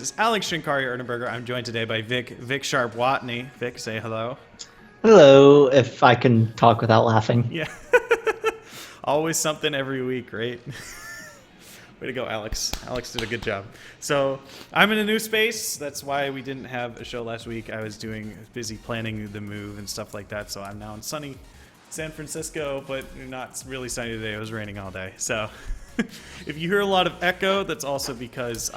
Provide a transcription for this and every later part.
This is Alex Shinkari Erdenberger. I'm joined today by VicSharp Watney. Vic, say hello. Hello, if I can talk without laughing. Yeah. Always something every week, right? Way to go, Alex. Alex did a good job. So I'm in a new space. That's why we didn't have a show last week. I was busy planning the move and stuff like that. So I'm now in sunny San Francisco, but not really sunny today. It was raining all day. So if you hear a lot of echo, that's also because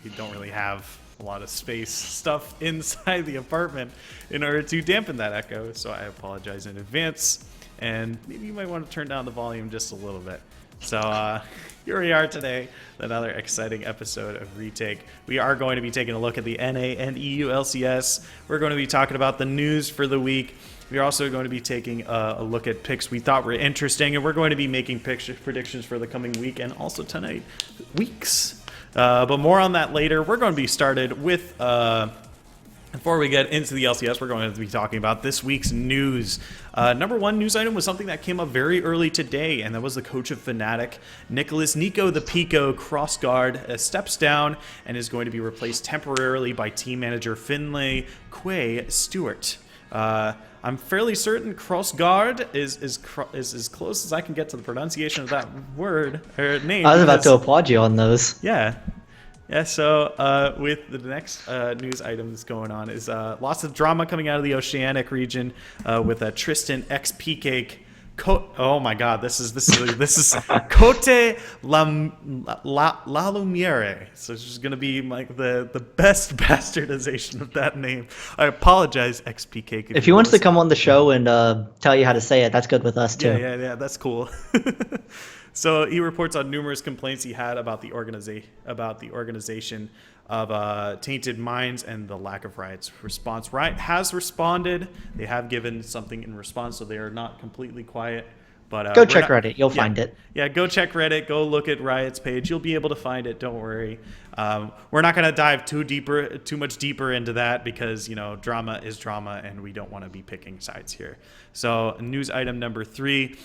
we don't really have a lot of space stuff inside the apartment in order to dampen that echo. So I apologize in advance. And maybe you might want to turn down the volume just a little bit. So here we are today, another exciting episode of Retake. We are going to be taking a look at the NA and EU LCS. We're going to be talking about the news for the week. We're also going to be taking a look at picks we thought were interesting, and we're going to be making predictions for the coming week and also tonight weeks. But more on that later. We're going to be started with... Before we get into the LCS, we're going to be talking about this week's news. Number one news item was something that came up very early today, and that was the coach of Fnatic, Nico the Pico Crossguard, steps down and is going to be replaced temporarily by team manager Finlay Quay Stewart. I'm fairly certain Crossguard is as close as I can get to the pronunciation of that word or name. I was about to applaud you on those. Yeah. Yeah, so with the next news item that's going on is lots of drama coming out of the Oceanic region with Tristan XP oh my God, this is Cote La Lumiere. So it's just gonna be like the best bastardization of that name. I apologize, XP. If he wants to come on the show and tell you how to say it, that's good with us too. Yeah, that's cool. So he reports on numerous complaints he had about the organization of Tainted Minds and the lack of Riot's response. Riot has responded. They have given something in response, so they are not completely quiet. But go check Reddit. You'll find it. Yeah, go check Reddit. Go look at Riot's page. You'll be able to find it. Don't worry. We're not going to dive too much deeper into that because, drama is drama, and we don't want to be picking sides here. So news item number 3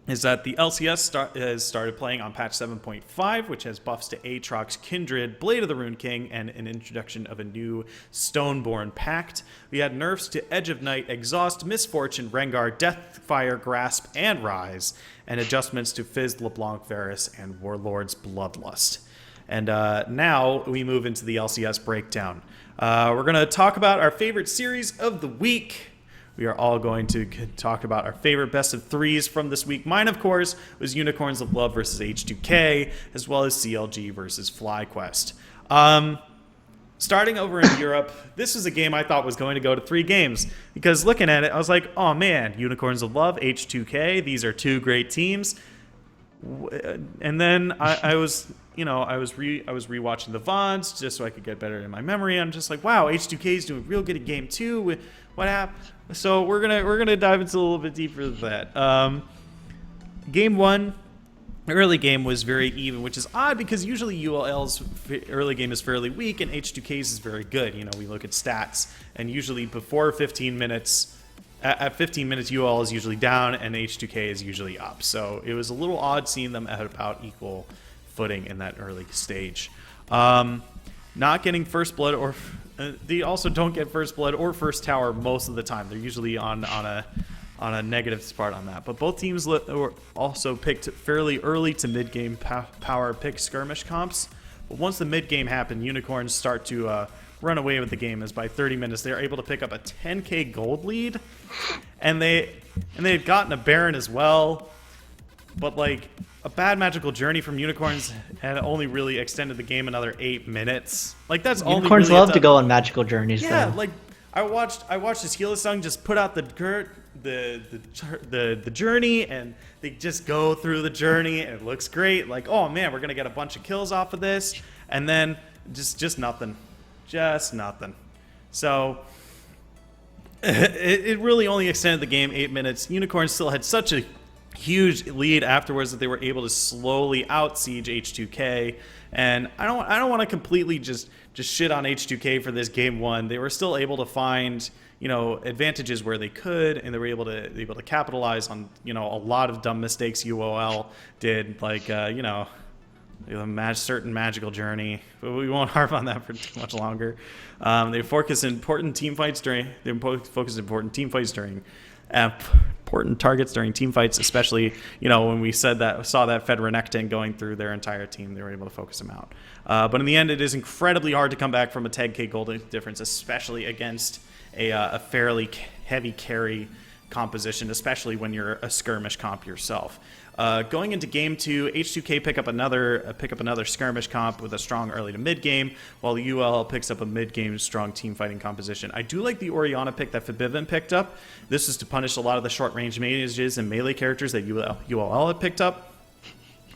is that the LCS has started playing on patch 7.5, which has buffs to Aatrox, Kindred, Blade of the Rune King, and an introduction of a new Stoneborn Pact. We had nerfs to Edge of Night, Exhaust, Misfortune, Rengar, Deathfire, Grasp, and Rise, and adjustments to Fizz, LeBlanc, Varus, and Warlord's Bloodlust. And now we move into the LCS breakdown. We're going to talk about our favorite series of the week. We are all going to talk about our favorite best of threes from this week. Mine, of course, was Unicorns of Love versus H2K, as well as CLG versus FlyQuest. Starting over in Europe, this was a game I thought was going to go to 3 games, because looking at it, I was like, oh man, Unicorns of Love, H2K, these are 2 great teams. And then I was rewatching the VODs just so I could get better in my memory. I'm just like, wow, H2K is doing real good at game 2. What happened? So we're gonna dive into a little bit deeper than that. Game 1, early game was very even, which is odd because usually ULL's early game is fairly weak and H2K's is very good. We look at stats, and usually before 15 minutes. At 15 minutes, UL is usually down and H2K is usually up. So it was a little odd seeing them at about equal footing in that early stage. Not getting first blood, or they also don't get first blood or first tower most of the time. They're usually on a negative spot on that. But both teams also picked fairly early to mid game power pick skirmish comps. But once the mid game happened, Unicorns start to run away with the game, as by 30 minutes they're able to pick up a 10k gold lead, and they had gotten a Baron as well, but like a bad magical journey from Unicorns had only really extended the game another 8 minutes. Like that's only Unicorns really love to go on magical journeys. Yeah, though. like I watched this Healasung just put out the journey, and they just go through the journey and it looks great. Like, oh man, we're gonna get a bunch of kills off of this, and then just nothing. Just nothing. So it really only extended the game 8 minutes. Unicorns still had such a huge lead afterwards that they were able to slowly out siege H2K. And I don't want to completely just shit on H2K for this game 1. They were still able to find advantages where they could, and they were able to capitalize on a lot of dumb mistakes UOL did, like certain magical journey, but we won't harp on that for too much longer. They focus important team fights during. They focus important team fights during. Important targets during team fights, especially when we saw that Fed Renekton going through their entire team, they were able to focus them out. But in the end, it is incredibly hard to come back from a 10k gold difference, especially against a fairly heavy carry composition, especially when you're a skirmish comp yourself. Going into game 2, H2K pick up another skirmish comp with a strong early to mid game, while UL picks up a mid game strong team fighting composition. I do like the Orianna pick that Fabivin picked up. This is to punish a lot of the short range mages and melee characters that UL had picked up,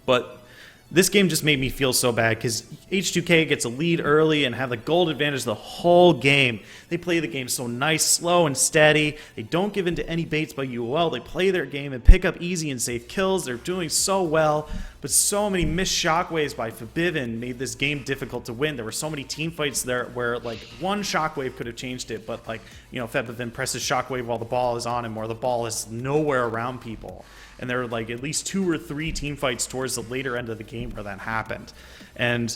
but this game just made me feel so bad because H2K gets a lead early and have the gold advantage the whole game. They play the game so nice, slow, and steady. They don't give in to any baits by UOL. They play their game and pick up easy and safe kills. They're doing so well, but so many missed shockwaves by Fabivin made this game difficult to win. There were so many team fights there where like one shockwave could have changed it, but Fabivin presses shockwave while the ball is on him, or the ball is nowhere around people. And there were like at least 2 or 3 team fights towards the later end of the game where that happened. And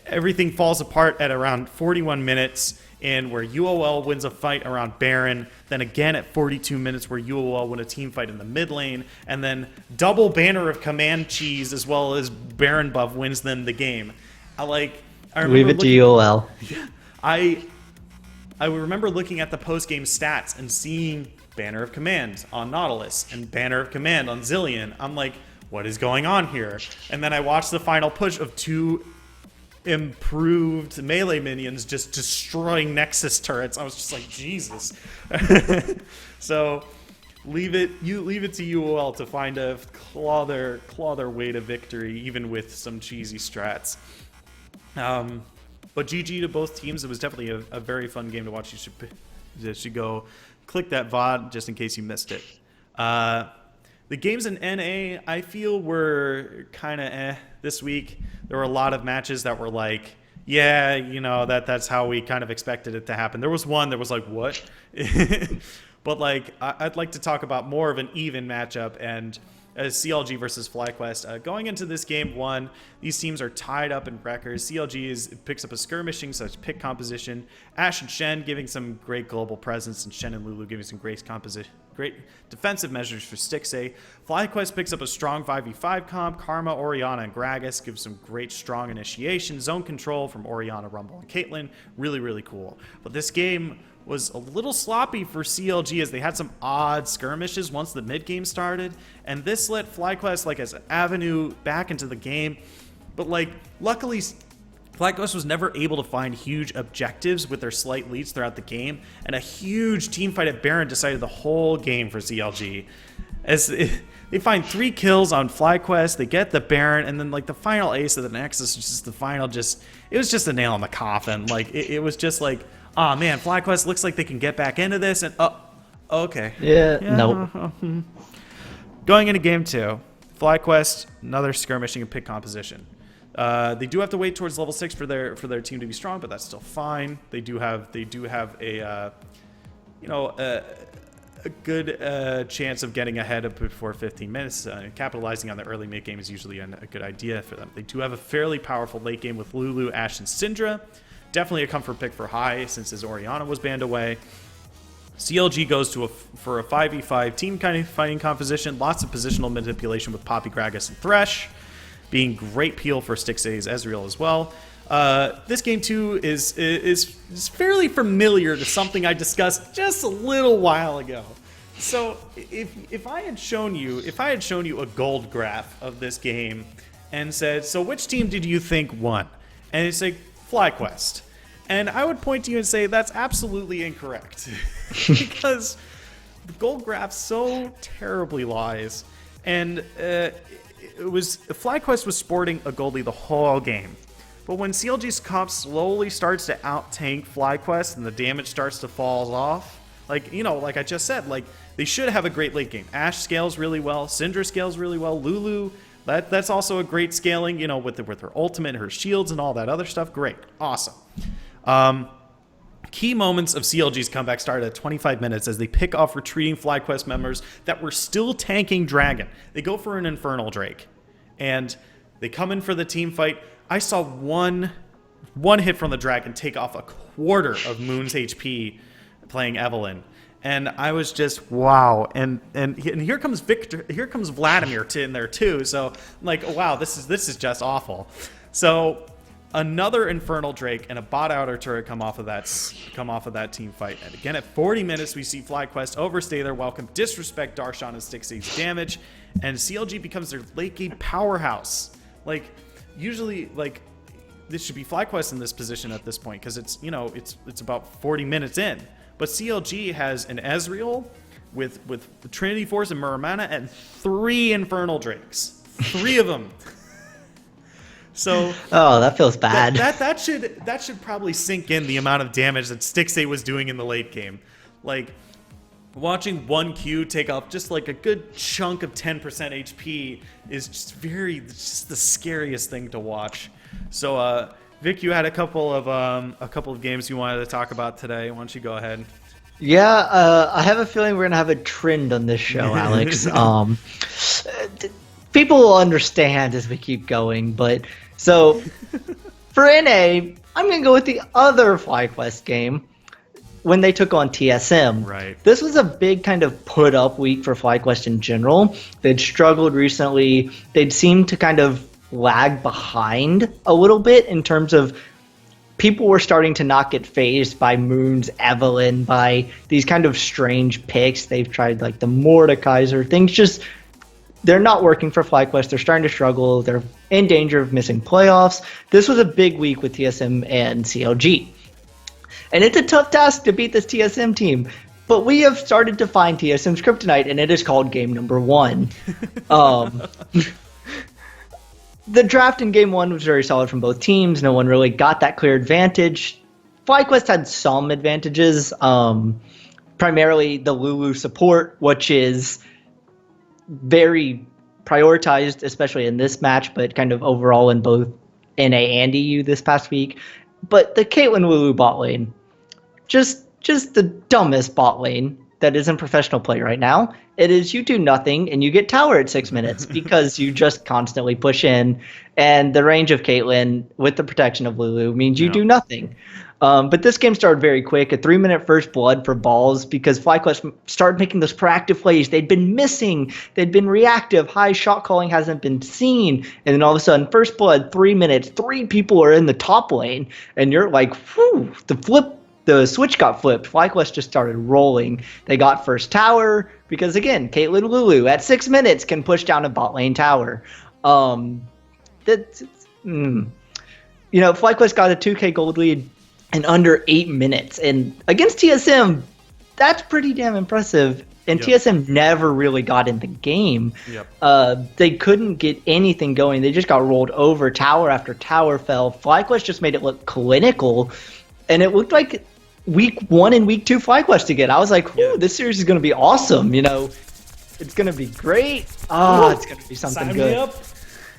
everything falls apart at around 41 minutes, and where UOL wins a fight around Baron, then again at 42 minutes where UOL win a team fight in the mid lane, and then double banner of command cheese as well as Baron buff wins them the game. I remember leave it to UOL. I remember looking at the post-game stats and seeing Banner of Command on Nautilus and Banner of Command on Zillion. I'm like, what is going on here? And then I watched the final push of 2 improved melee minions just destroying Nexus turrets. I was just like, Jesus. So leave it to UOL to find a claw their way to victory, even with some cheesy strats. But GG to both teams. It was definitely a very fun game to watch. You should go click that VOD just in case you missed it. The games in NA, I feel, were kind of this week. There were a lot of matches that were like, yeah, that's how we kind of expected it to happen. There was one that was like, what? But I'd like to talk about more of an even matchup, and CLG versus FlyQuest. Going into this game 1, these teams are tied up in records. CLG picks up a skirmishing such pick composition. Ashe and Shen giving some great global presence, and Shen and Lulu giving some great defensive measures for Stixxay. FlyQuest picks up a strong 5v5 comp. Karma, Orianna, and Gragas give some great strong initiation. Zone control from Orianna, Rumble, and Caitlyn. Really, really cool. But this game was a little sloppy for CLG as they had some odd skirmishes once the mid game started, and this let FlyQuest as an avenue back into the game. But luckily FlyQuest was never able to find huge objectives with their slight leads throughout the game, and a huge team fight at Baron decided the whole game for CLG. As they find 3 kills on FlyQuest, they get the Baron, and then the final ace of the Nexus, which is the final, it was just a nail in the coffin. It was just like, oh man, FlyQuest looks like they can get back into this, and okay. Yeah, nope. Going into game 2, FlyQuest, another skirmishing and pick composition. They do have to wait towards level 6 for their team to be strong, but that's still fine. They do have a good chance of getting ahead before 15 minutes. Capitalizing on the early mid game is usually a good idea for them. They do have a fairly powerful late game with Lulu, Ashe, and Syndra. Definitely a comfort pick for High since his Orianna was banned away. CLG goes for a 5v5 team kind of fighting composition. Lots of positional manipulation with Poppy, Gragas, and Thresh, being great peel for Stixxay's Ezreal as well. This game 2 is fairly familiar to something I discussed just a little while ago. So if I had shown you a gold graph of this game and said, so which team did you think won? And it's like FlyQuest. And I would point to you and say that's absolutely incorrect. Because the gold graph so terribly lies. And FlyQuest was sporting a gold lead the whole game. But when CLG's comp slowly starts to out-tank FlyQuest and the damage starts to fall off, like I just said, they should have a great late game. Ashe scales really well, Syndra scales really well, Lulu, that's also a great scaling, with her ultimate, her shields, and all that other stuff. Great, awesome. Key moments of CLG's comeback started at 25 minutes as they pick off retreating FlyQuest members that were still tanking Dragon. They go for an Infernal Drake, and They come in for the team fight. I saw one hit from the Dragon take off a quarter of Moon's HP playing Evelynn. And I was just, wow. And here comes Vladimir in there too. So I'm like, wow, this is just awful. So another Infernal Drake and a bot outer turret come off of that team fight. And again, at 40 minutes, we see FlyQuest overstay their welcome, disrespect Darshan and Stixie's damage, and CLG becomes their late game powerhouse. Like, usually, like, this should be FlyQuest in this position at this point because it's about 40 minutes in. But CLG has an Ezreal with Trinity Force and Muramana and 3 Infernal Drakes. 3 of them. So that feels bad. That should probably sink in the amount of damage that Stixie was doing in the late game. Like, watching 1Q take off just like a good chunk of 10% HP is just the scariest thing to watch. So Vic, you had a couple of games you wanted to talk about today. Why don't you go ahead? Yeah, I have a feeling we're gonna have a trend on this show, Alex. People will understand as we keep going, but so for NA, I'm gonna go with the other FlyQuest game when they took on TSM. Right. This was a big kind of put up week for FlyQuest in general. They'd struggled recently. They'd seemed to kind of lag behind a little bit in terms of people were starting to not get phased by Moon's Evelynn, by these kind of strange picks. They've tried like the Mordekaiser. Things just, they're not working for FlyQuest. They're starting to struggle. They're in danger of missing playoffs. This was a big week with TSM and CLG. And it's a tough task to beat this TSM team. But we have started to find TSM's kryptonite, and it is called game number 1. The draft in game 1 was very solid from both teams. No one really got that clear advantage. FlyQuest had some advantages, primarily the Lulu support, which is very prioritized, especially in this match, but kind of overall in both NA and EU this past week. But the Caitlyn Lulu bot lane, just the dumbest bot lane that is in professional play right now. It is you do nothing and you get tower at 6 minutes because you just constantly push in, and the range of Caitlyn with the protection of Lulu means you do nothing. But this game started very quick, a 3-minute first blood for balls because FlyQuest started making those proactive plays. They'd been missing. They'd been reactive. High shot calling hasn't been seen. And then all of a sudden, first blood, 3 minutes, 3 people are in the top lane. And you're like, whew, the switch got flipped. FlyQuest just started rolling. They got first tower because, again, Caitlyn Lulu at 6 minutes can push down a bot lane tower. FlyQuest got a 2K gold lead in under 8 minutes. And against TSM, that's pretty damn impressive. And TSM never really got in the game. They couldn't get anything going. They just got rolled over. Tower after tower fell. FlyQuest just made it look clinical. And it looked like week 1 and week 2 FlyQuest again. I was like, this series is going to be awesome. It's going to be great. It's going to be something Sign good. me up.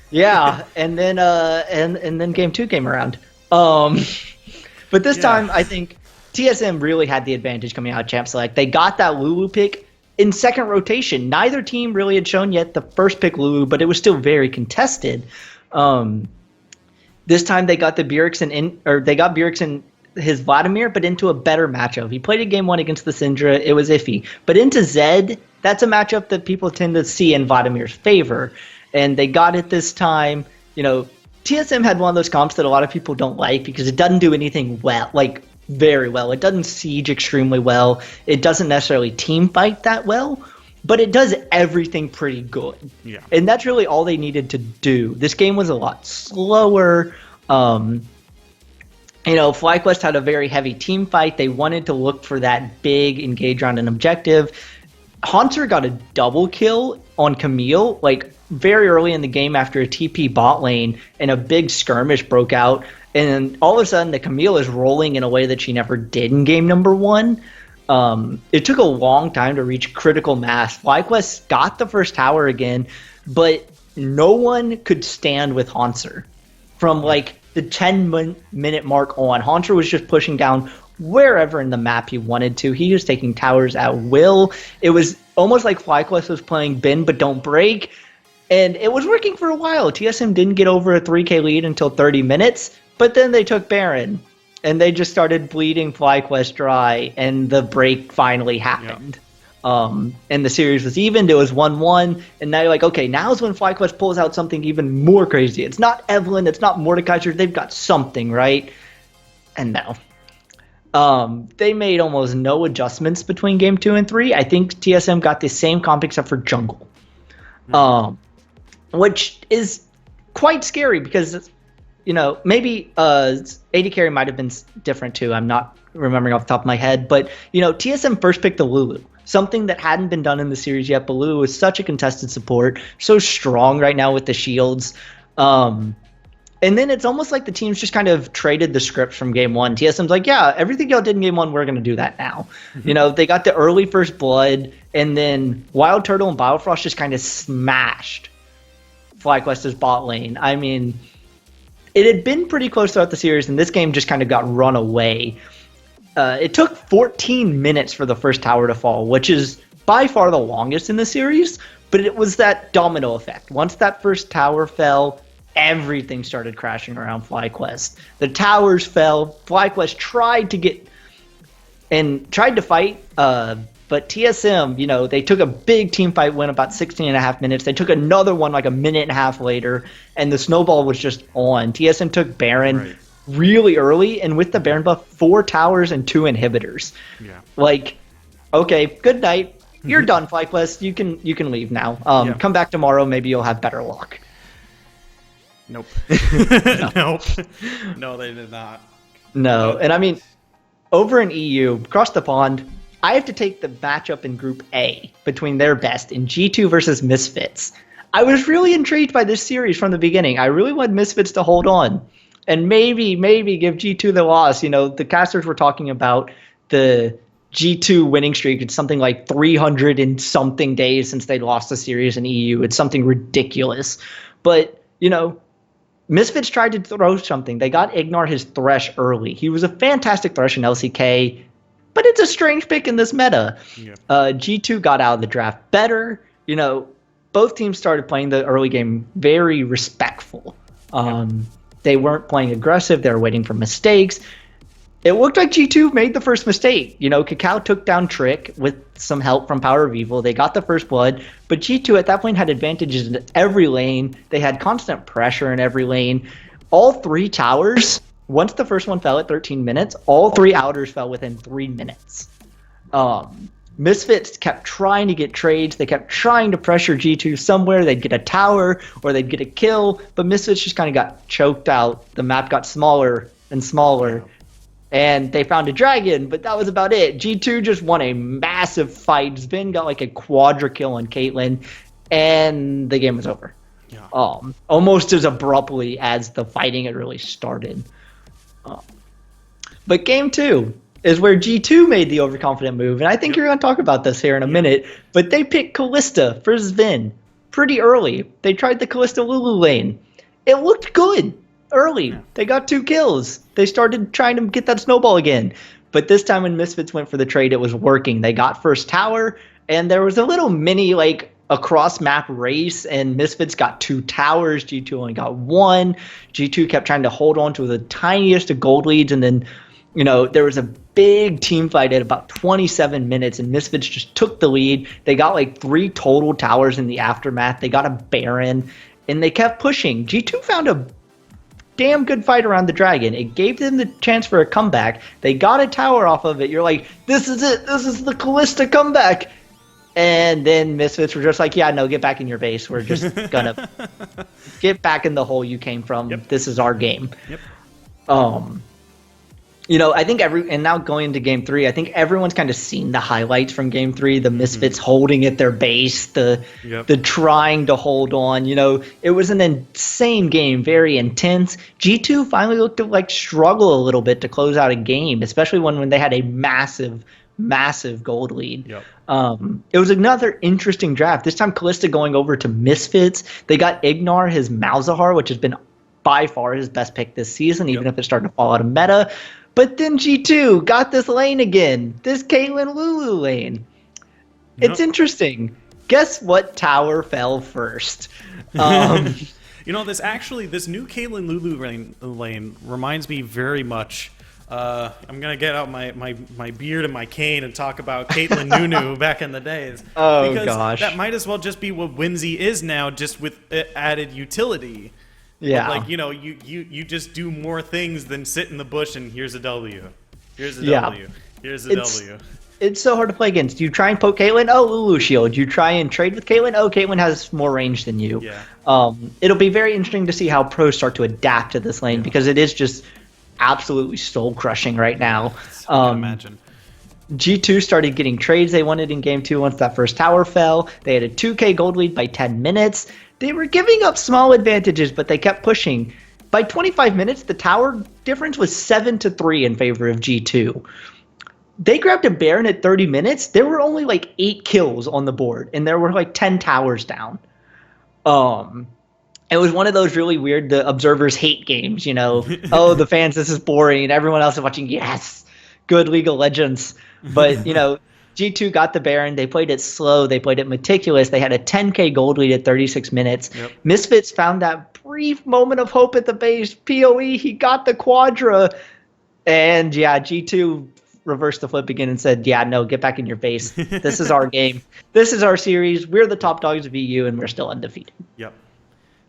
Yeah, and then and then game 2 came around. But this time, I think TSM really had the advantage coming out of Champ Select. They got that Lulu pick in second rotation. Neither team really had shown yet the first pick Lulu, but it was still very contested. This time they got Bjergsen his Vladimir, but into a better matchup. He played a game 1 against the Syndra. It was iffy. But into Zed, that's a matchup that people tend to see in Vladimir's favor. And they got it this time. TSM had one of those comps that a lot of people don't like because it doesn't do anything well, like very well. It doesn't siege extremely well. It doesn't necessarily team fight that well, but it does everything pretty good. Yeah. And that's really all they needed to do. This game was a lot slower. FlyQuest had a very heavy team fight. They wanted to look for that big engage round and objective. Haunter got a double kill on Camille, like very early in the game after a TP bot lane, and a big skirmish broke out. And all of a sudden, the Camille is rolling in a way that she never did in game number 1. It took a long time to reach critical mass. FlyQuest got the first tower again, but no one could stand with Haunter. From like the 10-minute mark on, Haunter was just pushing down wherever in the map he wanted to. He was taking towers at will. It was almost like FlyQuest was playing bend but don't break. And it was working for a while. TSM didn't get over a 3K lead until 30 minutes, but then they took Baron. And they just started bleeding FlyQuest dry, and the break finally happened. And the series was evened. It was 1-1, and now you're like, okay, now's when FlyQuest pulls out something even more crazy. It's not Evelyn, it's not Mordekaiser. They've got something, right? And no. They made almost no adjustments between Game 2 and 3. I think TSM got the same comp except for jungle, which is quite scary because, maybe AD carry might have been different too. I'm not remembering off the top of my head. But, TSM first picked the Lulu, something that hadn't been done in the series yet. But Lulu is such a contested support, so strong right now with the shields. And then it's almost like the teams just kind of traded the scripts from Game 1. TSM's like, yeah, everything y'all did in Game 1, we're going to do that now. They got the early first blood, and then Wild Turtle and Biofrost just kind of smashed FlyQuest's bot lane. I mean, it had been pretty close throughout the series, and this game just kind of got run away. It took 14 minutes for the first tower to fall, which is by far the longest in the series, but it was that domino effect. Once that first tower fell, everything started crashing around FlyQuest. The towers fell. FlyQuest tried to fight, but TSM, they took a big team fight win about 16 and a half minutes. They took another one like a minute and a half later, and the snowball was just on. TSM took Baron really early, and with the Baron buff, 4 towers and 2 inhibitors. Yeah. Like, okay, good night. You're done, FlyQuest. You can leave now. Come back tomorrow. Maybe you'll have better luck. Nope. Nope. No, they did not. No, and I mean, over in EU, across the pond, I have to take the matchup in Group A between their best in G2 versus Misfits. I was really intrigued by this series from the beginning. I really wanted Misfits to hold on and maybe give G2 the loss. The casters were talking about the G2 winning streak. It's something like 300 and something days since they lost the series in EU. It's something ridiculous. But, Misfits tried to throw something. They got Ignar his Thresh early. He was a fantastic Thresh in LCK, but it's a strange pick in this meta. Yeah. G2 got out of the draft better. Both teams started playing the early game very respectful. They weren't playing aggressive. They were waiting for mistakes. It looked like G2 made the first mistake. Cacao took down Trick with some help from Power of Evil. They got the first blood, but G2 at that point had advantages in every lane. They had constant pressure in every lane. All 3 towers, once the first one fell at 13 minutes, all 3 outers fell within 3 minutes. Misfits kept trying to get trades. They kept trying to pressure G2 somewhere. They'd get a tower or they'd get a kill, but Misfits just kind of got choked out. The map got smaller and smaller. And they found a dragon, but that was about it. G2 just won a massive fight. Zven got like a quadra kill on Caitlyn, and the game was over. Yeah. Almost as abruptly as the fighting had really started. But game 2 is where G2 made the overconfident move, and I think you're going to talk about this here in a minute, but they picked Kalista for Zven pretty early. They tried the Kalista Lulu lane. It looked good. Early. They got 2 kills. They started trying to get that snowball again. But this time when Misfits went for the trade, it was working. They got first tower, and there was a little mini, across map race, and Misfits got 2 towers. G2 only got 1. G2 kept trying to hold on to the tiniest of gold leads, and then, there was a big team fight at about 27 minutes, and Misfits just took the lead. They got 3 total towers in the aftermath. They got a Baron, and they kept pushing. G2 found a damn good fight around the dragon. It gave them the chance for a comeback. They got a tower off of it. You're like, this is it. This is the Kalista comeback. And then Misfits were just like, yeah, no, get back in your base. We're just gonna get back in the hole you came from. Yep. This is our game. Yep. I think and now going into game 3, I think everyone's kind of seen the highlights from game 3, the Misfits holding at their base, the trying to hold on. It was an insane game, very intense. G2 finally looked to struggle a little bit to close out a game, especially when they had a massive gold lead. Yep. It was another interesting draft. This time Kalista going over to Misfits. They got Ignar, his Malzahar, which has been by far his best pick this season, even if it's starting to fall out of meta. But then G2 got this lane again, this Caitlyn Lulu lane. It's interesting. Guess what tower fell first? This new Caitlyn Lulu lane reminds me very much. I'm gonna get out my beard and my cane and talk about Caitlyn Nunu back in the days. Oh, because gosh. that might as well just be what Whimsy is now, just with added utility. Yeah. But you just do more things than sit in the bush and here's a W. Here's a Yeah. W. Here's a W. It's so hard to play against. You try and poke Caitlyn, oh, Lulu shield. You try and trade with Caitlyn, oh, Caitlyn has more range than you. Yeah. It'll be very interesting to see how pros start to adapt to this lane because it is just absolutely soul crushing right now. I can imagine. G2 started getting trades they wanted in game 2 once that first tower fell. They had a 2k gold lead by 10 minutes. They were giving up small advantages, but they kept pushing. By 25 minutes, the tower difference was 7-3 in favor of G2. They grabbed a Baron at 30 minutes. There were only like 8 kills on the board, and there were like 10 towers down. It was one of those really weird, the observers hate games, oh, the fans, this is boring. Everyone else is watching, yes, good League of Legends. But, G2 got the Baron. They played it slow. They played it meticulous. They had a 10k gold lead at 36 minutes. Yep. Misfits found that brief moment of hope at the base. PoE, he got the Quadra. And, yeah, G2 reversed the flip again and said, yeah, no, get back in your base. This is our game. This is our series. We're the top dogs of EU, and we're still undefeated. Yep.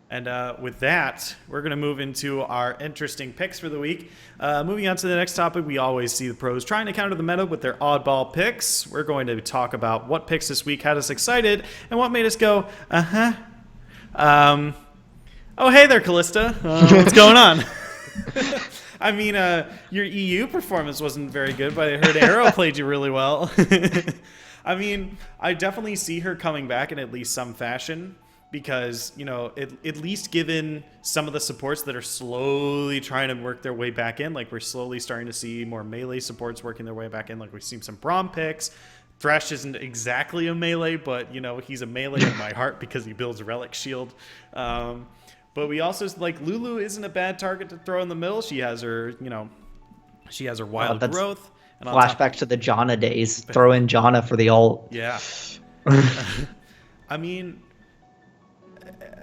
And with that, we're going to move into our interesting picks for the week. Moving on to the next topic, we always see the pros trying to counter the meta with their oddball picks. We're going to talk about what picks this week had us excited and what made us go, uh-huh. Oh, hey there, Callista. What's going on? I mean, your EU performance wasn't very good, but I heard Arrow played you really well. I mean, I definitely see her coming back in at least some fashion because, at least given some of the supports that are slowly trying to work their way back in, like we're slowly starting to see more melee supports working their way back in, like we've seen some Braum picks. Thresh isn't exactly a melee, but, he's a melee in my heart because he builds a Relic Shield. But we also, Lulu isn't a bad target to throw in the middle. She has her, wild growth. And flashbacks to the Janna days. Throw in Janna for the ult. Yeah. I mean,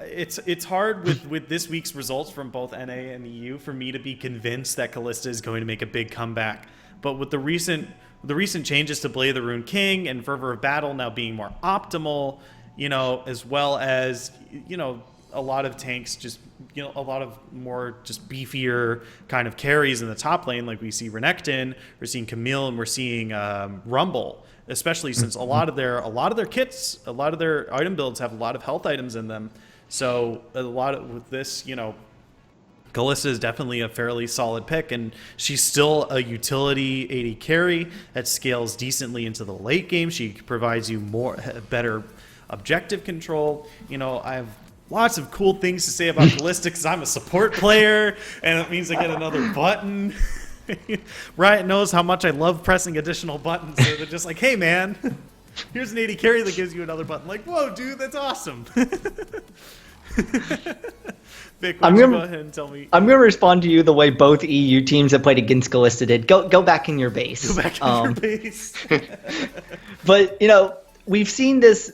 it's hard with this week's results from both NA and EU for me to be convinced that Callista is going to make a big comeback. But with the recent changes to Blade of the Rune King and Fervor of Battle now being more optimal, as well as, a lot of tanks just, a lot of more just beefier kind of carries in the top lane. Like we see Renekton, we're seeing Camille, and we're seeing Rumble, especially since a lot of their kits, a lot of their item builds have a lot of health items in them. So with this, Callista is definitely a fairly solid pick, and she's still a utility AD carry that scales decently into the late game. She provides you better objective control. I have lots of cool things to say about Callista because I'm a support player, and it means I get another button. Riot knows how much I love pressing additional buttons, so they're just like, hey, man, here's an AD carry that gives you another button. Like, whoa, dude, that's awesome. Vic, why don't you go ahead and tell me? I'm going to respond to you the way both EU teams that played against Callista did. Go back in your base. Go back in your base. But, we've seen this,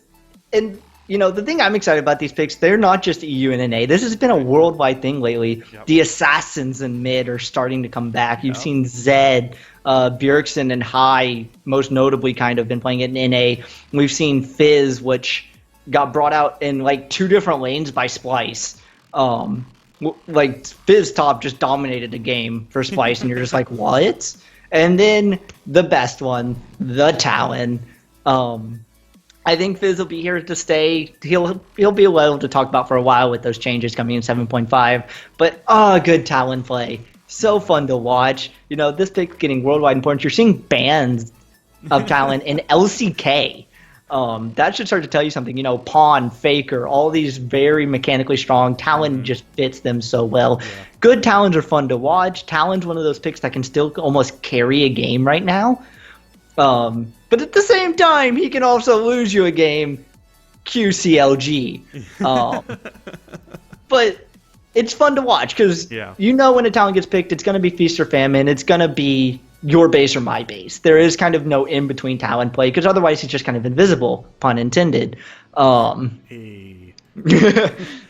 and the thing I'm excited about these picks, they're not just EU and NA. This has been a worldwide thing lately. Yep. The assassins in mid are starting to come back. You've seen Zed, Bjergsen, and Hai, most notably, kind of been playing it in NA. We've seen Fizz, which got brought out in 2 different lanes by Splice. Fizz top just dominated the game for Splice, and you're just like, what? And then the best one, the Talon. I think Fizz will be here to stay. He'll be able to talk about for a while with those changes coming in 7.5. But good Talon play, so fun to watch. This pick getting worldwide importance. You're seeing bans of Talon in LCK. That should start to tell you something. Pawn, Faker, all these very mechanically strong. Talon just fits them so well. Yeah. Good Talons are fun to watch. Talon's one of those picks that can still almost carry a game right now. But at the same time, he can also lose you a game, QCLG. But it's fun to watch because when a Talon gets picked, it's going to be feast or famine. It's going to be your base or my base. There is kind of no in-between Talon play because otherwise he's just kind of invisible, pun intended.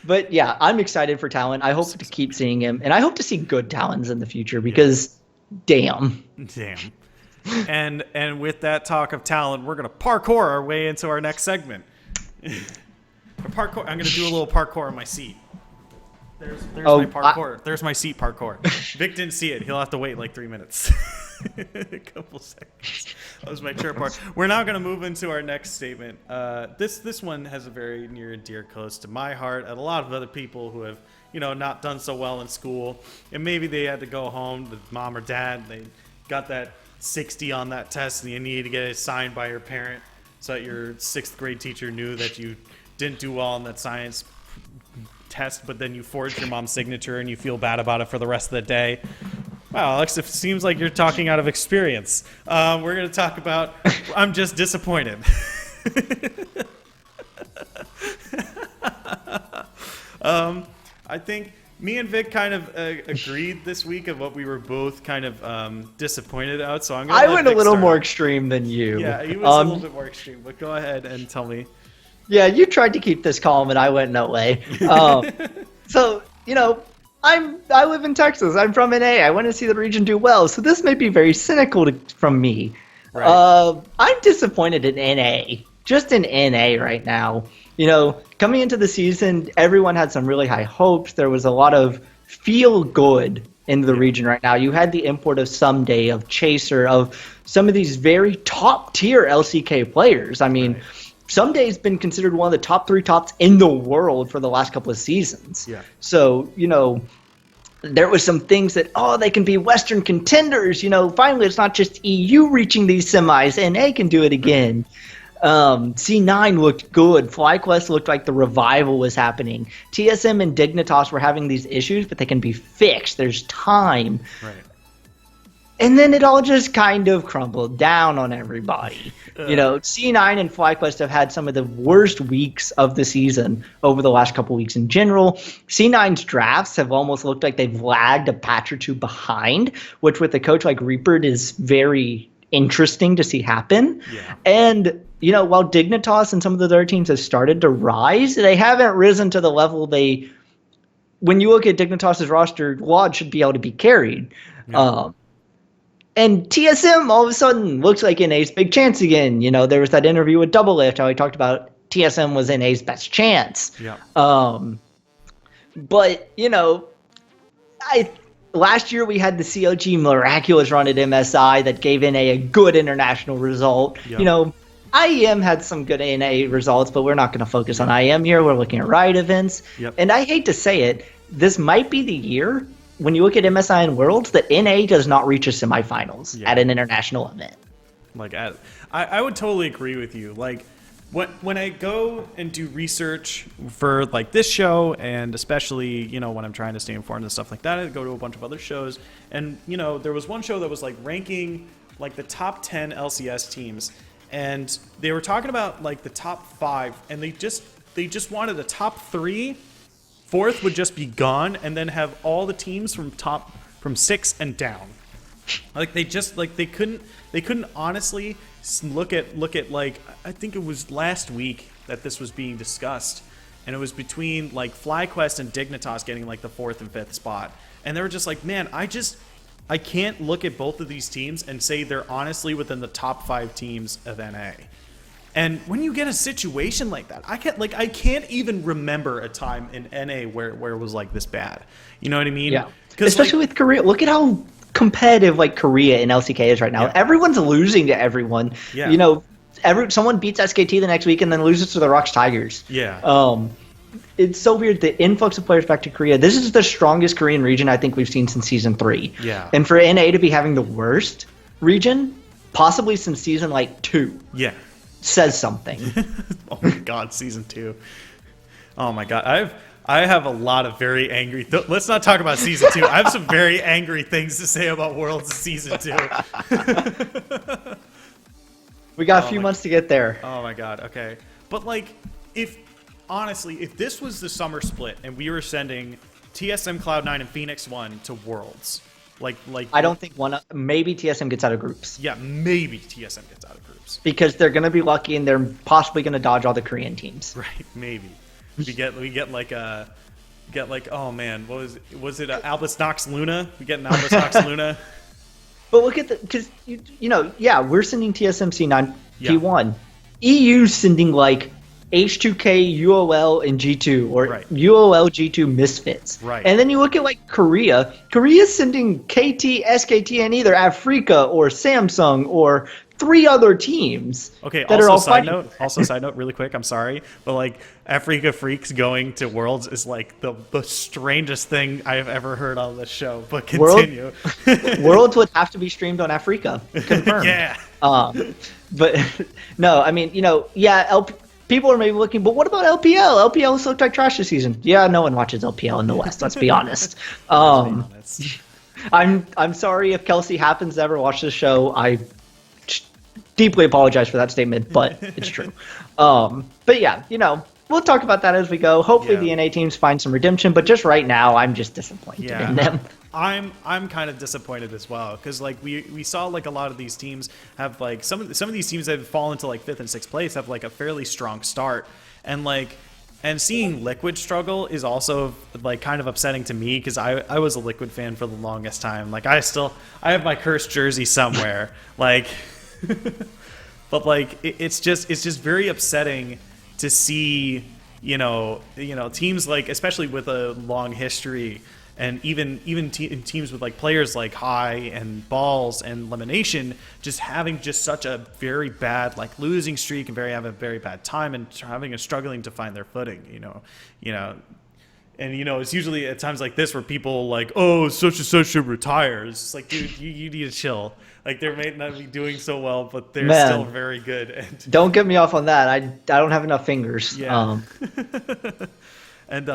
But yeah, I'm excited for Talon. I hope to keep seeing him, and I hope to see good Talons in the future because, damn. And with that talk of Talon, we're gonna parkour our way into our next segment. Parkour. I'm gonna do a little parkour in my seat. There's my parkour. There's my seat parkour. Vic didn't see it. He'll have to wait like 3 minutes. A couple seconds. That was my chair part. We're now going to move into our next statement. This one has a very near and dear close to my heart and a lot of other people who have, not done so well in school. And maybe they had to go home with mom or dad. They got that 60 on that test and you needed to get it signed by your parent so that your 6th grade teacher knew that you didn't do well on that science test, but then you forged your mom's signature and you feel bad about it for the rest of the day. Wow, Alex, it seems like you're talking out of experience. We're going to talk about I'm just disappointed. I think me and Vic kind of agreed this week of what we were both kind of disappointed about. So I'm going to I went a little more extreme than you. Yeah, he was a little bit more extreme, but go ahead and tell me. Yeah, you tried to keep this calm, and I went no way. So, I live in Texas. I'm from NA. I want to see the region do well. So this may be very cynical from me. Right. I'm disappointed in NA. Just in NA right now. Coming into the season, everyone had some really high hopes. There was a lot of feel good in the region right now. You had the import of Someday, of Chaser, of some of these very top tier LCK players. I mean. Right. Someday's been considered one of the top 3 tops in the world for the last couple of seasons. Yeah. So, there was some things that, they can be Western contenders. Finally, it's not just EU reaching these semis. NA can do it again. C9 looked good. FlyQuest looked like the revival was happening. TSM and Dignitas were having these issues, but they can be fixed. There's time. Right. And then it all just kind of crumbled down on everybody. C9 and FlyQuest have had some of the worst weeks of the season over the last couple weeks in general. C9's drafts have almost looked like they've lagged a patch or two behind, which with a coach like Reaper is very interesting to see happen. Yeah. And, while Dignitas and some of the other teams have started to rise, they haven't risen to the level when you look at Dignitas' roster, WOD should be able to be carried. Yeah. And TSM all of a sudden looks like NA's big chance again. There was that interview with Double Lift how he talked about TSM was NA's best chance. Yeah. But last year we had the COG miraculous run at MSI that gave NA a good international result. Yep. IEM had some good NA results, but we're not going to focus on IEM here. We're looking at Riot events. Yep. And I hate to say it, this might be the year when you look at MSI and Worlds, that NA does not reach a semifinals at an international event. I would totally agree with you. When I go and do research for this show, and especially when I'm trying to stay informed and stuff like that, I go to a bunch of other shows, and there was one show that was ranking the top 10 LCS teams, and they were talking about the top 5, and they just wanted a top 3. 4th would just be gone, and then have all the teams from 6 and down. They couldn't honestly look at I think it was last week that this was being discussed, and it was between FlyQuest and Dignitas getting the 4th and 5th spot, and they were just man, I can't look at both of these teams and say they're honestly within the top 5 teams of NA. And when you get a situation like that, I can't even remember a time in NA where it was this bad. You know what I mean? Yeah. Especially with Korea. Look at how competitive Korea in LCK is right now. Yeah. Everyone's losing to everyone. Yeah. Someone beats SKT the next week and then loses to the Rocks Tigers. Yeah. It's so weird, the influx of players back to Korea. This is the strongest Korean region I think we've seen since Season 3. Yeah. And for NA to be having the worst region, possibly since Season 2. Yeah. Says something. Oh my God, Season 2. Oh my God, I have a lot of very angry. Let's not talk about Season 2. I have some very angry things to say about Worlds Season 2. We got a few months to get there. Oh my God. Okay, but if this was the summer split and we were sending TSM Cloud9 and Phoenix 1 to Worlds. I don't think maybe TSM gets out of groups. Yeah, maybe TSM gets out of groups. Because they're going to be lucky and they're possibly going to dodge all the Korean teams. Right, maybe. We get like oh man, what was it Albus Nox Luna? We get an Albus Nox Luna. But look at because we're sending TSMC 9 Yeah. P1. EU's sending like H2K, UOL, and G2, or Right. UOL, G2 Misfits. Right. And then you look at like Korea. Korea's sending KT, SKT, and either Africa or Samsung or 3 other teams. Okay. That are all Side fighting. note, really quick. I'm sorry, but like Africa Freaks going to Worlds is like the strangest thing I have ever heard on this show. But continue. Worlds would have to be streamed on Africa. Confirmed. Yeah. But no, I mean, people are maybe looking, but what about LPL? LPL has looked like trash this season. Yeah, no one watches LPL in the West. Let's be honest. I'm sorry if Kelsey happens to ever watch this show. I deeply apologize for that statement, but it's true. But yeah, we'll talk about that as we go. Hopefully the NA teams find some redemption, but just right now, I'm just disappointed in them. I'm kind of disappointed as well because like we saw like a lot of these teams have like some of these teams that have fallen to like 5th and 6th place have like a fairly strong start, and seeing Liquid struggle is also like kind of upsetting to me because I was a Liquid fan for the longest time. Like I have my cursed jersey somewhere like but like it's just very upsetting to see teams like, especially with a long history, and even teams with like players like High and Balls and Lemonation just having just such a very bad like losing streak and have a very bad time and struggling to find their footing. And it's usually at times like this where people like, oh, such and such should retire. It's just like, dude, you need to chill. Like they may not be doing so well, but they're still very good. And don't get me off on that. I don't have enough fingers. Yeah. And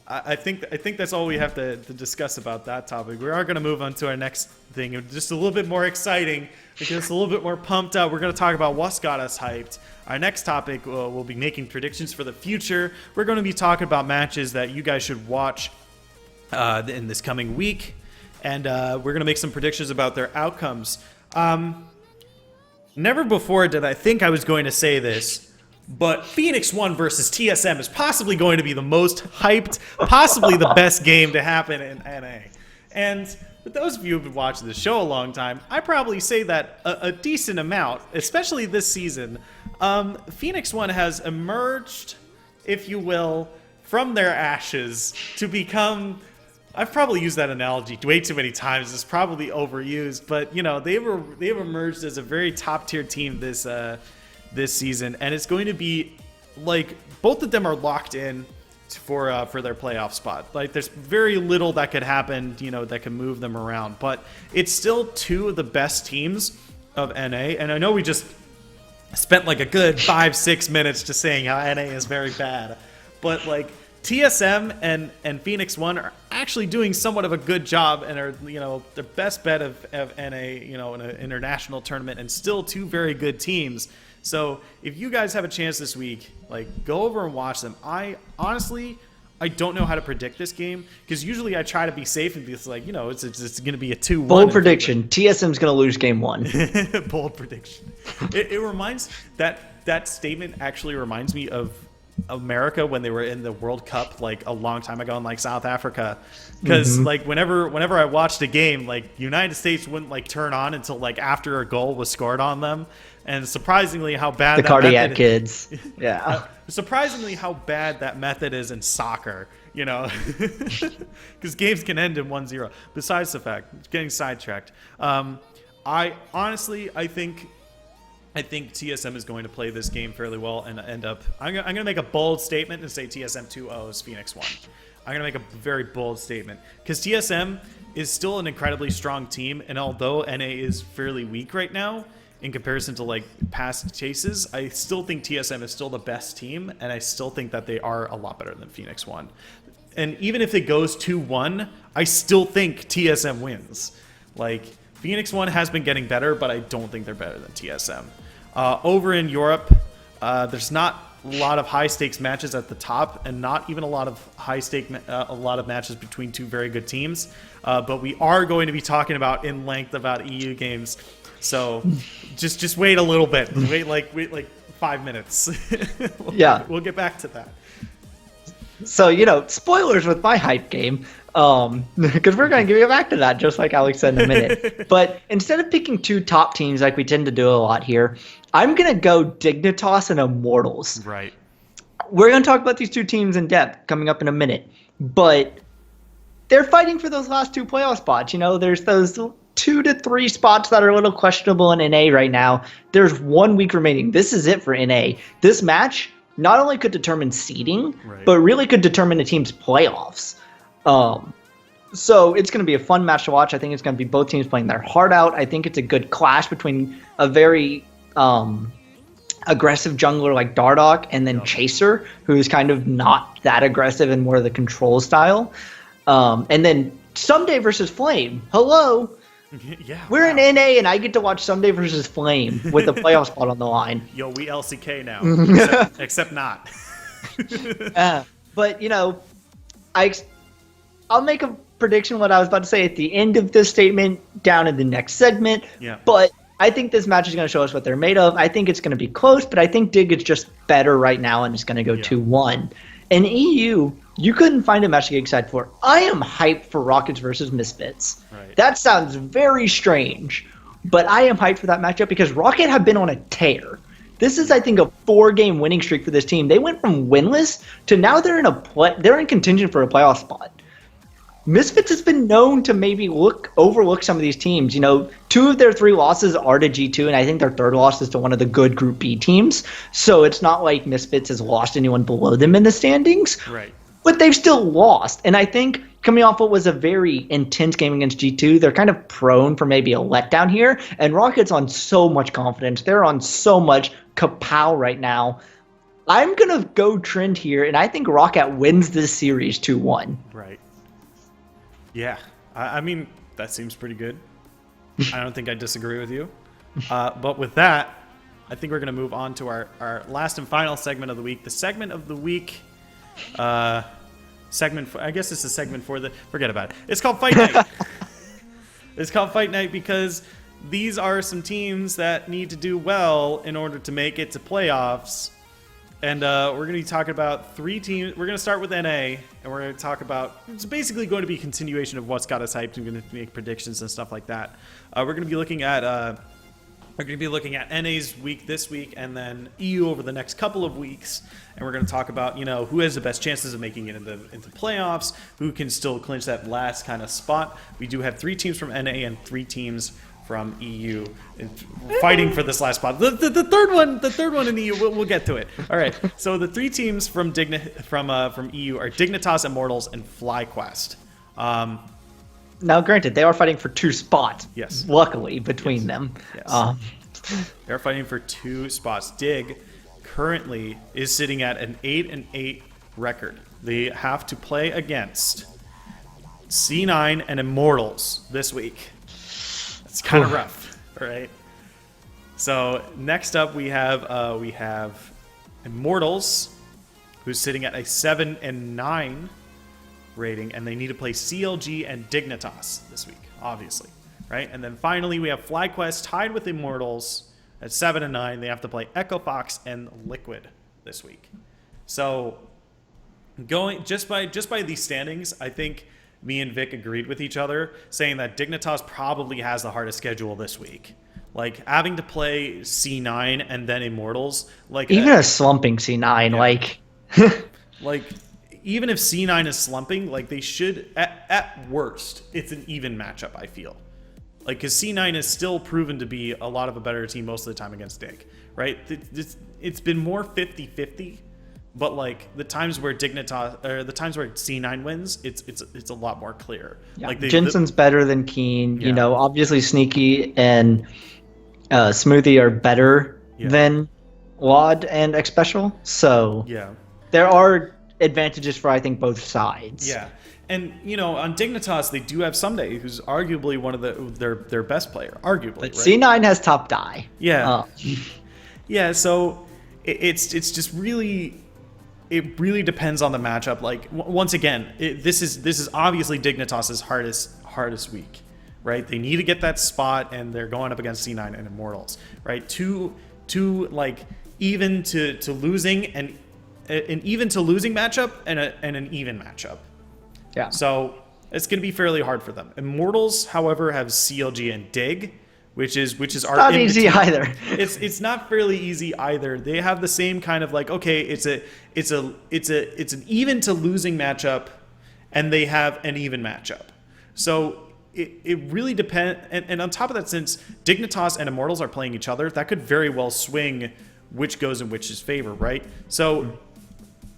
I think that's all we have to discuss about that topic. We are going to move on to our next thing, just a little bit more exciting, because it's a little bit more pumped up. We're going to talk about what's got us hyped. Our next topic, we'll be making predictions for the future. We're going to be talking about matches that you guys should watch in this coming week, and we're going to make some predictions about their outcomes. Never before did I think I was going to say this, but Phoenix 1 versus TSM is possibly going to be the most hyped, possibly the best game to happen in NA. And for those of you who've been watching this show a long time, I probably say that a decent amount, especially this season. Phoenix 1 has emerged, if you will, from their ashes to become... I've probably used that analogy way too many times. It's probably overused, but they've emerged as a very top tier team this season, and it's going to be like both of them are locked in for their playoff spot. Like there's very little that could happen, that can move them around, but it's still two of the best teams of NA. And I know we just spent like a good 5-6 minutes just saying how NA is very bad, but like TSM and Phoenix 1 are actually doing somewhat of a good job and are, the best bet of NA, in an international tournament, and still two very good teams. So if you guys have a chance this week, like go over and watch them. I don't know how to predict this game because usually I try to be safe and be like, it's going to be a 2-1. Bold prediction. TSM's going to lose game 1. Bold prediction. It reminds that statement actually reminds me of America when they were in the World Cup like a long time ago in like South Africa, because like whenever I watched a game, like United States wouldn't like turn on until like after a goal was scored on them. And surprisingly how bad the cardiac kids surprisingly how bad that method is in soccer, because games can end in 1-0. Besides the fact, getting sidetracked, I think TSM is going to play this game fairly well and end up... I'm going to make a bold statement and say TSM 2-0 Phoenix 1. I'm going to make a very bold statement because TSM is still an incredibly strong team, and although NA is fairly weak right now in comparison to like past chases, I still think TSM is still the best team, and I still think that they are a lot better than Phoenix 1. And even if it goes 2-1, I still think TSM wins. Like, Phoenix 1 has been getting better, but I don't think they're better than TSM. Over in Europe, there's not a lot of high stakes matches at the top, and not even a lot of a lot of matches between two very good teams. But we are going to be talking about in length about EU games, so just wait a little bit. Wait like 5 minutes. We'll get back to that. So, spoilers with my hype game, because we're going to give you back to that, just like Alex said in a minute. But instead of picking two top teams like we tend to do a lot here, I'm going to go Dignitas and Immortals. Right. We're going to talk about these two teams in depth coming up in a minute. But they're fighting for those last two playoff spots. There's those 2 to 3 spots that are a little questionable in NA right now. There's 1 week remaining. This is it for NA. This match not only could determine seeding, but really could determine a team's playoffs. So it's going to be a fun match to watch. I think it's going to be both teams playing their heart out. I think it's a good clash between a very aggressive jungler like Dardoch and then Chaser, who's kind of not that aggressive and more of the control style. And then Someday versus Flame. Hello. Yeah, we're in NA, and I get to watch Someday versus Flame with the playoff spot on the line. Yo, we LCK now, except not. But I'll make a prediction what I was about to say at the end of this statement down in the next segment. Yeah. But I think this match is going to show us what they're made of. I think it's going to be close, but I think Dig is just better right now, and it's going to go 2-1. In EU, you couldn't find a match to get excited for. I am hyped for Rockets versus Misfits. Right. That sounds very strange, but I am hyped for that matchup because Rocket have been on a tear. This is, I think, a 4-game winning streak for this team. They went from winless to now they're in contention for a playoff spot. Misfits has been known to maybe overlook some of these teams. 2 of their 3 losses are to G2, and I think their 3rd loss is to one of the good Group B teams. So it's not like Misfits has lost anyone below them in the standings. Right. But they've still lost. And I think coming off what was a very intense game against G2, they're kind of prone for maybe a letdown here. And Rocket's on so much confidence. They're on so much kapow right now. I'm going to go trend here, and I think Rocket wins this series 2-1. Right. Yeah, I mean, that seems pretty good. I don't think I disagree with you. But with that, I think we're going to move on to our last and final segment of the week. The segment of the week, I guess it's a segment forget about it. It's called Fight Night. It's called Fight Night because these are some teams that need to do well in order to make it to playoffs. And we're going to be talking about 3 teams. We're going to start with NA, and we're going to talk about. It's basically going to be a continuation of what's got us hyped. We're going to make predictions and stuff like that. We're going to be looking at NA's week this week, and then EU over the next couple of weeks. And we're going to talk about who has the best chances of making it into playoffs, who can still clinch that last kind of spot. We do have 3 teams from NA and 3 teams from EU fighting for this last spot. The third one in the EU, we'll get to it. All right. So the 3 teams from EU are Dignitas, Immortals, and FlyQuest. Now, granted, they are fighting for 2 spots. Yes. Luckily, between them. Yes. They're fighting for 2 spots. Dig currently is sitting at an 8-8 record. They have to play against C9 and Immortals this week. It's kind of rough, all right? So next up we have Immortals, who's sitting at a 7-9 rating, and they need to play CLG and Dignitas this week, obviously, right? And then finally we have FlyQuest tied with Immortals at 7-9. They have to play Echo Fox and Liquid this week. So going just by these standings, I think me and Vic agreed with each other, saying that Dignitas probably has the hardest schedule this week. Like, having to play C9 and then Immortals. Like even a slumping C9, yeah. Like, even if C9 is slumping, like, they should, at worst, it's an even matchup, I feel. Like, because C9 is still proven to be a lot of a better team most of the time against Dig, right? It's been more 50-50. But like the times where Dignitas or the times where C9 wins, it's a lot more clear. Yeah. Like Jensen's better than Keen. Yeah. Obviously Sneaky and Smoothie are better than Wad and X Special. So yeah, there are advantages for I think both sides. Yeah, and on Dignitas they do have Someday, who's arguably one of their best player, arguably. But right? C9 has top die. Yeah, yeah. So it's just really. It really depends on the matchup. Like once again, this is obviously Dignitas's hardest week, right? They need to get that spot, and they're going up against C9 and Immortals, right? Two like even to losing, and an even to losing matchup and an even matchup. Yeah. So it's going to be fairly hard for them. Immortals, however, have CLG and Dig, which is our not easy either. It's not fairly easy either. They have the same kind of like, okay, it's an even to losing matchup, and they have an even matchup. So it really depends. And on top of that, since Dignitas and Immortals are playing each other, that could very well swing which goes in which's favor, right? So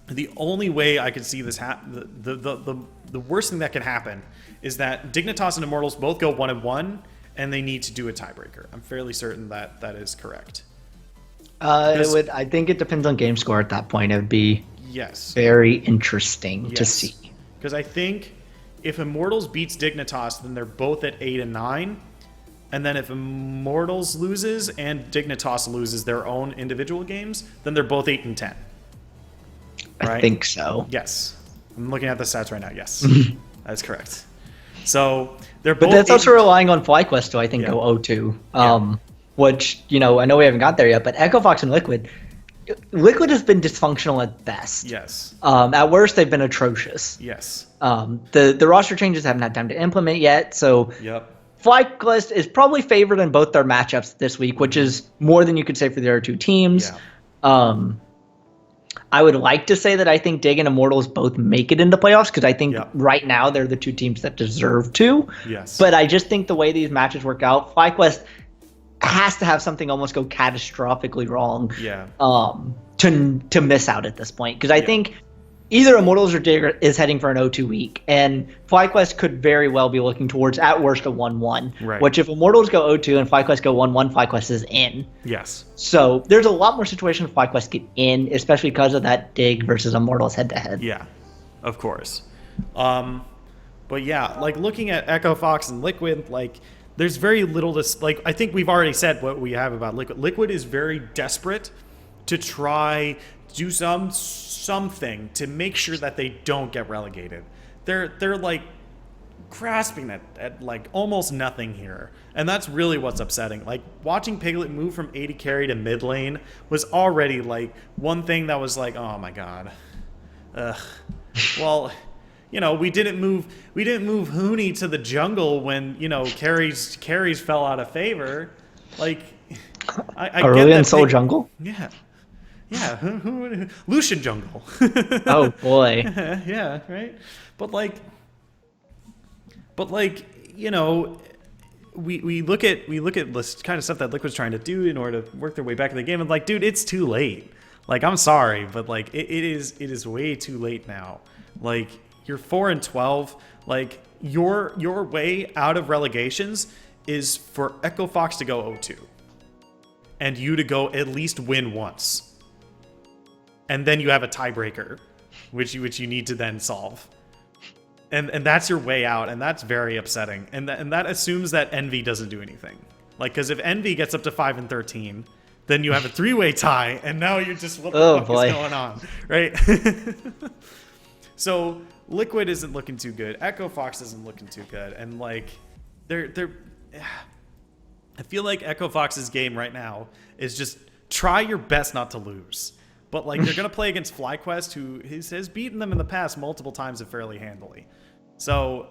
the only way I could see this the worst thing that can happen is that Dignitas and Immortals both go 1-1, and they need to do a tiebreaker. I'm fairly certain that that is correct. I think it depends on game score at that point. It would be very interesting to see. Because I think if Immortals beats Dignitas, then they're both at 8 and 9. And then if Immortals loses and Dignitas loses their own individual games, then they're both 8 and 10. Right? I think so. Yes. I'm looking at the stats right now. Yes. That's correct. So they're both. But that's also relying on FlyQuest to, I think, go 0-2. Which, I know we haven't got there yet, but Echo Fox and Liquid has been dysfunctional at best. Yes. At worst, they've been atrocious. Yes. The roster changes haven't had time to implement yet, so FlyQuest is probably favored in both their matchups this week, which is more than you could say for the other two teams. Yeah. I would like to say that I think Dig and Immortals both make it into playoffs because I think right now they're the two teams that deserve to. Yes. But I just think the way these matches work out, FlyQuest has to have something almost go catastrophically wrong to miss out at this point. Because I think either Immortals or Dig is heading for an 0-2 week, and FlyQuest could very well be looking towards, at worst, a 1-1. Right. Which if Immortals go 0-2 and FlyQuest go 1-1, FlyQuest is in. Yes. So there's a lot more situations FlyQuest get in, especially because of that Dig versus Immortals head-to-head. Yeah, of course. But yeah, like looking at Echo Fox and Liquid, like there's very little to like. I think we've already said what we have about Liquid. Liquid is very desperate to try do something to make sure that they don't get relegated. They're like grasping at like almost nothing here, and that's really what's upsetting. Like watching Piglet move from AD carry to mid lane was already like one thing that was like, oh my god. Well, we didn't move Hooney to the jungle when carries fell out of favor. Like I really get that in Soul Jungle? Yeah, Lucian jungle. Oh boy. Yeah, right. But we look at this kind of stuff that Liquid's trying to do in order to work their way back in the game, and like, dude, it's too late. Like, I'm sorry, but like it is way too late now. Like, you're 4-12. Like, your way out of relegations is for Echo Fox to go 0-2, and you to go at least win once. And then you have a tiebreaker, which you need to then solve, and that's your way out, and that's very upsetting. And that assumes that Envy doesn't do anything, like, because if Envy gets up to 5-13, then you have a 3-way tie, and now you're just what the fuck is going on, right? So Liquid isn't looking too good. Echo Fox isn't looking too good, and like they're. I feel like Echo Fox's game right now is just try your best not to lose. But like they're gonna play against FlyQuest, who has beaten them in the past multiple times and fairly handily. So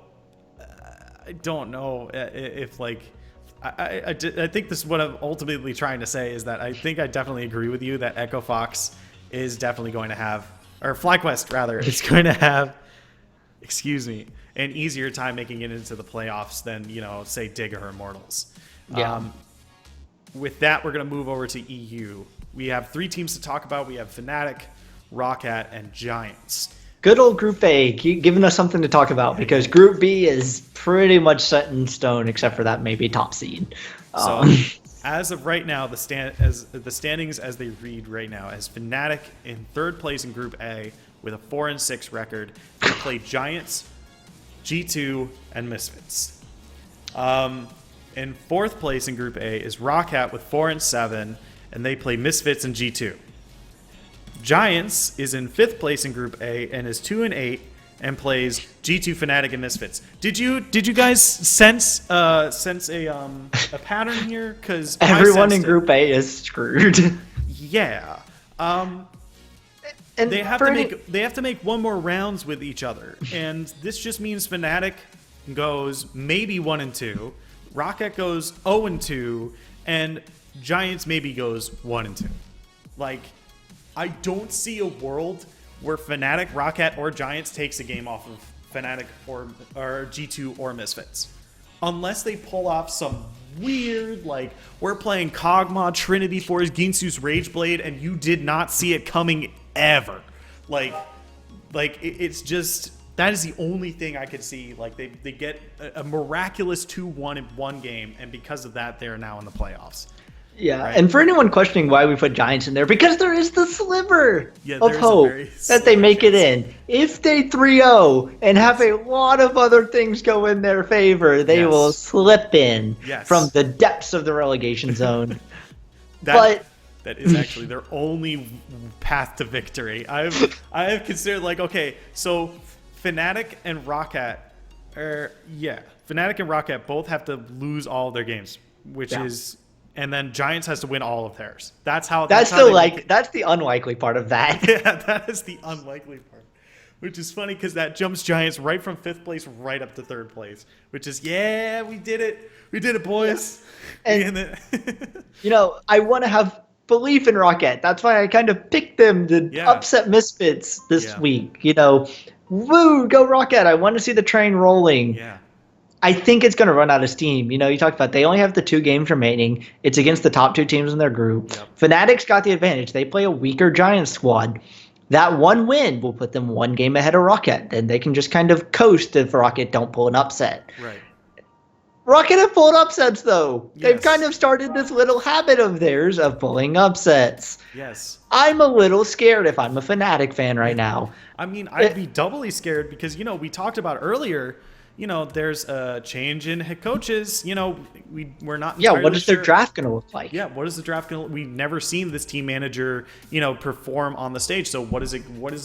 I don't know if like I think this is what I'm ultimately trying to say is that I think I definitely agree with you that Echo Fox is definitely going to have, or FlyQuest rather, is going to have, an easier time making it into the playoffs than say Dig or Immortals. Yeah. With that, we're going to move over to EU. We have 3 teams to talk about. We have Fnatic, Roccat, and Giants. Good old Group A, giving us something to talk about because Group B is pretty much set in stone except for that maybe top seed. So as of right now, the standings as they read right now, as Fnatic in 3rd place in Group A with a 4-6 record, they play Giants, G2, and Misfits. In 4th place in Group A is Roccat with 4-7, and they play Misfits and G2. Giants is in 5th place in Group A and is 2-8 and plays G2, Fnatic, and Misfits. Did you guys sense a pattern here? Because everyone in Group A is screwed. Yeah. And they have to make one more rounds with each other, and this just means Fnatic goes maybe 1-2, Rocket goes 0-2, and Giants maybe goes 1-2. Like, I don't see a world where Fnatic, Rocket, or Giants takes a game off of Fnatic or G2 or Misfits, unless they pull off some weird, like, we're playing Kog'Maw, Trinity Force, Ginsu's Rageblade, and you did not see it coming ever. It's just, that is the only thing I could see. Like, they get a miraculous 2-1 in one game, and because of that, they are now in the playoffs. Yeah, right? And for anyone questioning why we put Giants in there, because there is the sliver of hope that they make it in. If they 3-0 and have a lot of other things go in their favor, they will slip in from the depths of the relegation zone. That is actually their only path to victory. I have considered, like, okay, so Fnatic and Rocket both have to lose all of their games, which is. And then Giants has to win all of theirs. That's the unlikely part of that. Yeah, that is the unlikely part, which is funny because that jumps Giants right from 5th place right up to 3rd place, which is, we did it, boys. Yeah. And I want to have belief in Rocket. That's why I kind of picked them to upset Misfits this week. Woo, go Rocket! I want to see the train rolling. Yeah. I think it's going to run out of steam. You talked about they only have the 2 games remaining. It's against the top 2 teams in their group. Yep. Fnatic's got the advantage. They play a weaker Giants squad. That one win will put them 1 game ahead of Rocket. And they can just kind of coast if Rocket don't pull an upset. Right. Rocket have pulled upsets, though. Yes. They've kind of started this little habit of theirs of pulling upsets. Yes. I'm a little scared if I'm a Fnatic fan right now. I mean, I'd be doubly scared because, we talked about earlier, there's a change in head coaches. We're not entirely what is their draft going to look like? Yeah, what is the draft going to? We've never seen this team manager, perform on the stage. So what is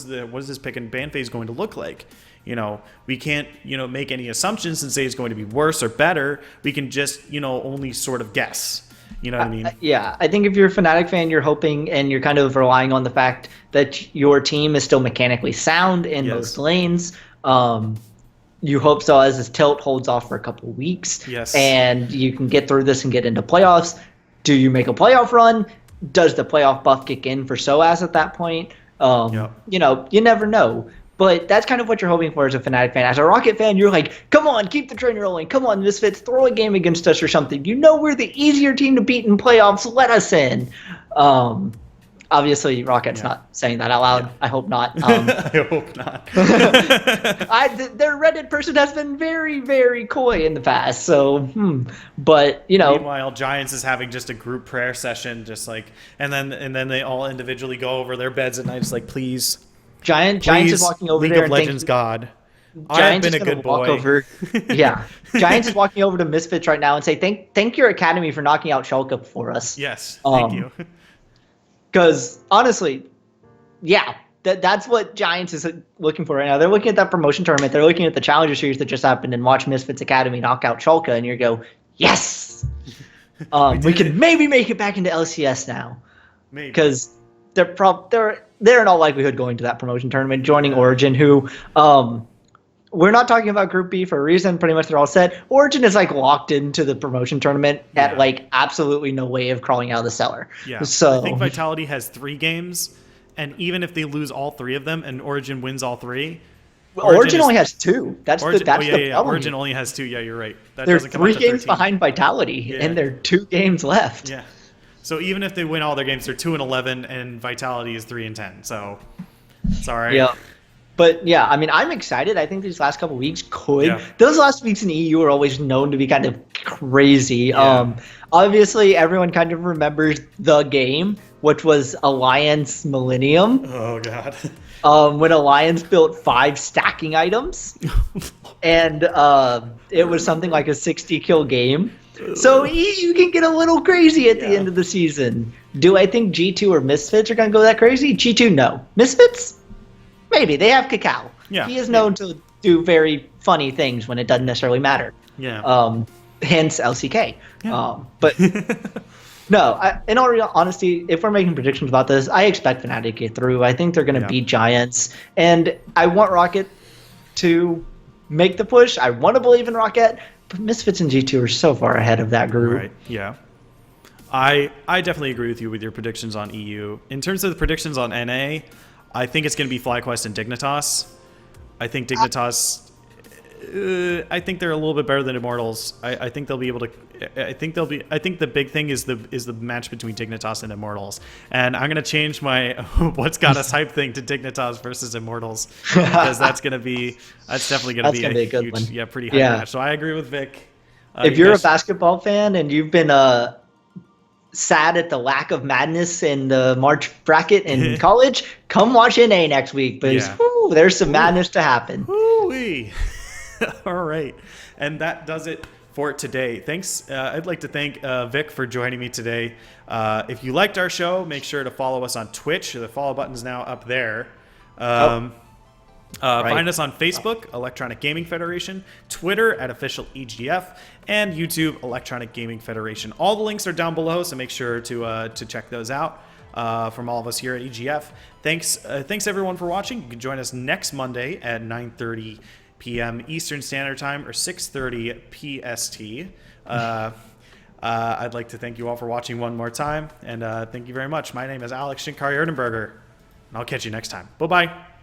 this pick and ban phase going to look like? We can't, make any assumptions and say it's going to be worse or better. We can just, only sort of guess. You know what I mean? Yeah, I think if you're a Fnatic fan, you're hoping and you're kind of relying on the fact that your team is still mechanically sound in most lanes. You hope so as this tilt holds off for a couple of weeks. Yes. And you can get through this and get into playoffs. Do you make a playoff run? Does the playoff buff kick in for SOAS at that point? You never know. But that's kind of what you're hoping for as a Fnatic fan. As a Rocket fan, you're like, come on, keep the train rolling. Come on, Misfits, throw a game against us or something. We're the easier team to beat in playoffs. Let us in. Obviously, Rocket's not saying that out loud. Yeah. I hope not. I hope not. Their Reddit person has been very, very coy in the past. So, but Meanwhile, Giants is having just a group prayer session, just like, and then they all individually go over their beds at night, just like, please. Giants is walking over League there. Of Legends God. Giants I've been a good boy. Giants is walking over to Misfits right now and say, thank your academy for knocking out Schalke for us. Yes, thank you. Because honestly, that's what Giants is looking for right now. They're looking at that promotion tournament. They're looking at the Challenger Series that just happened and watch Misfits Academy knock out Schalke, and you go, yes! We can maybe make it back into LCS now. Maybe. Because they're in all likelihood going to that promotion tournament, joining Origin, who we're not talking about Group B for a reason. Pretty much they're all set. Origin is locked into the promotion tournament at absolutely no way of crawling out of the cellar. Yeah. So I think Vitality has 3 games, and even if they lose all 3 of them and Origin wins all 3, Origin only has 2. That's the problem. Origin only has 2. Yeah, you're right. They're 3 games behind Vitality, and they're 2 games left. Yeah. So even if they win all their games, they're 2-11, and Vitality is 3-10. So, sorry. Yeah. But I mean, I'm excited. I think these last couple weeks those last weeks in EU are always known to be kind of crazy. Yeah. Obviously, everyone kind of remembers the game, which was Alliance Millennium. Oh, God. When Alliance built 5 stacking items. And it was something like a 60-kill game. So you can get a little crazy at the end of the season. Do I think G2 or Misfits are going to go that crazy? G2, no. Misfits? Maybe. They have Cacao. Yeah. He is known to do very funny things when it doesn't necessarily matter. Yeah. Hence LCK. Yeah. But No, in all real honesty, if we're making predictions about this, I expect Fnatic to get through. I think they're going to Yeah. beat Giants, and I want Rocket to make the push. I want to believe in Rocket, but Misfits and G2 are so far ahead of that group. Right. Yeah. I definitely agree with you with your predictions on EU. In terms of the predictions on NA, I think it's going to be FlyQuest and Dignitas. I think Dignitas. I think they're a little bit better than Immortals. I think they'll be able to. I think they'll be. I think the big thing is the match between Dignitas and Immortals. And I'm gonna change my what's got us hype thing to Dignitas versus Immortals because that's definitely gonna be a good huge, one. pretty high match. So I agree with Vic. If you're a basketball fan and you've been sad at the lack of madness in the March bracket in college, come watch NA next week because there's some madness to happen. Woo-wee. All right. And that does it for today. Thanks. I'd like to thank Vic for joining me today. If you liked our show, make sure to follow us on Twitch. The follow button's now up there. Find us on Facebook, Electronic Gaming Federation, Twitter at official EGF, and YouTube, Electronic Gaming Federation. All the links are down below, so make sure to check those out. From all of us here at EGF. Thanks everyone for watching. You can join us next Monday at 9:30 p.m. Eastern Standard Time or 6:30 PST. I'd like to thank you all for watching one more time, and thank you very much. My name is Alex Shinkari Erdenberger, and I'll catch you next time. Bye-bye.